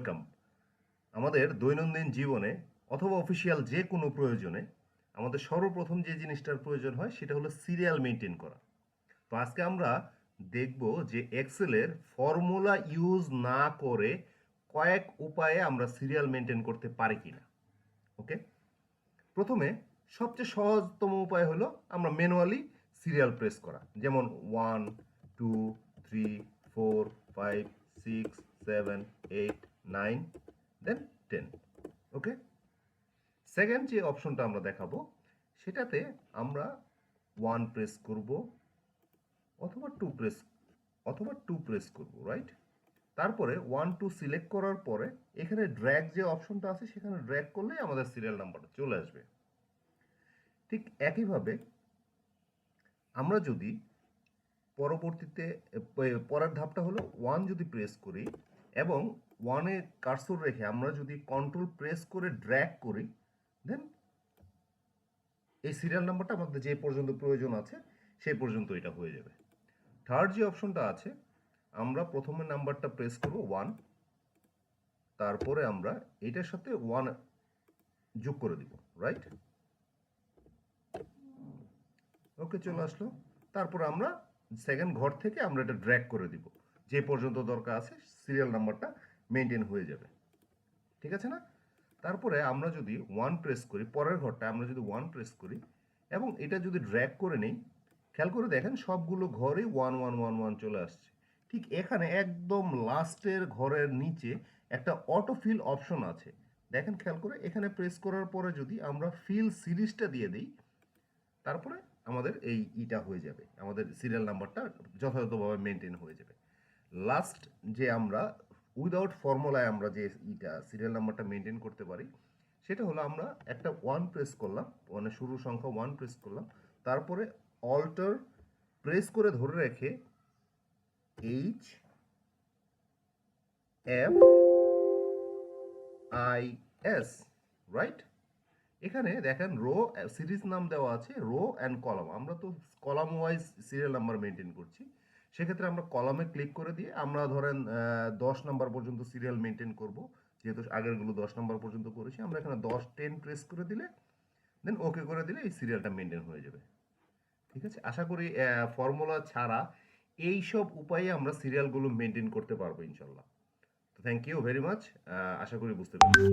Welcome. আমাদের দৈনন্দিন জীবনে অথবা অফিসিয়াল যে কোনো প্রয়োজনে আমাদের সর্বপ্রথম যে জিনিসটার প্রয়োজন হয় সেটা হলো সিরিয়াল মেনটেন করা। তো আজকে আমরা দেখব যে এক্সেলের ফর্মুলা ইউজ না করে কয়েক উপায়ে আমরা সিরিয়াল মেনটেন করতে পারি কিনা। ওকে, প্রথমে সবচেয়ে সহজতম উপায় হলো আমরা ম্যানুয়ালি সিরিয়াল প্রেস করা, যেমন 1 2 3 4 5 6 7 8 9 দেন 10। ওকে, সেকেন্ড যে অপশনটা আমরা দেখাবো সেটাতে আমরা 1 প্রেস করব অথবা 2 প্রেস করব, রাইট? তারপরে 1 2 সিলেক্ট করার পরে এখানে ড্র্যাগ যে অপশনটা আছে সেখানে ড্র্যাগ করলেই আমাদের সিরিয়াল নাম্বারটা চলে আসবে। ঠিক একইভাবে আমরা যদি পরবর্তীতে পরের ধাপটা হলো 1 যদি প্রেস করি এবং 1-এ কার্সর রেখে আমরা যদি কন্ট্রোল প্রেস করে ড্র্যাগ করি, দেন এই সিরিয়াল নাম্বারটা আমাদের যে পর্যন্ত প্রয়োজন আছে সেই পর্যন্ত এটা হয়ে যাবে। থার্ড যে অপশনটা আছে, আমরা প্রথমে নাম্বারটা প্রেস করব 1, তারপরে আমরা এটার সাথে 1 যোগ করে দিব, রাইট? ওকে, চলে আসলো। তারপর আমরা সেকেন্ড ঘর থেকে আমরা এটা ড্র্যাগ করে দিব, যে পর্যন্ত দরকার আছে সিরিয়াল নাম্বারটা মেনটেন হয়ে যাবে। ঠিক আছে না? তারপরে আমরা যদি 1 প্রেস করি, পরের ঘরটা আমরা যদি 1 প্রেস করি এবং এটা যদি ড্র্যাগ করে নেই, খেয়াল করে দেখেন সবগুলো ঘরে 1 1 1 1 চলে আসছে। ঠিক এখানে একদম লাস্টের ঘরের নিচে একটা অটো ফিল অপশন আছে, দেখেন খেয়াল করে। এখানে প্রেস করার পরে যদি আমরা ফিল সিরিজটা দিয়ে দিই, তারপরে আমাদের এই ইটা হয়ে যাবে, আমাদের সিরিয়াল নাম্বারটা যথাযথভাবে মেনটেন হয়ে যাবে। লাস্ট যে আমরা উইদাউট ফর্মুলায় আমরা যে ইটা সিরিয়াল নাম্বারটা মেনটেন করতে পারি সেটা হলো আমরা একটা 1 প্রেস করলাম, মানে শুরু সংখ্যা 1 প্রেস করলাম, তারপরে অল্টার প্রেস করে ধরে রেখে H F I S, right? এখানে দেখেন রো সিরিজ নাম দেওয়া আছে, রো অ্যান্ড কলাম। আমরা তো column wise serial number maintain করছি, সেক্ষেত্রে আমরা কলামে ক্লিক করে দিয়ে আমরা ধরেন 10 নাম্বার পর্যন্ত সিরিয়াল মেনটেন করব, যেহেতু আগেরগুলো 10 নাম্বার পর্যন্ত করেছি। আমরা এখানে 10 10 প্রেস করে দিলে দেন ওকে করে দিলে এই সিরিয়ালটা মেনটেন হয়ে যাবে। ঠিক আছে, আশা করি ফর্মুলা ছাড়া এই সব উপায়ে আমরা সিরিয়ালগুলো মেনটেন করতে পারবো ইনশাল্লাহ। তো থ্যাংক ইউ ভেরি মাচ, আশা করি বুঝতে পেরেছি।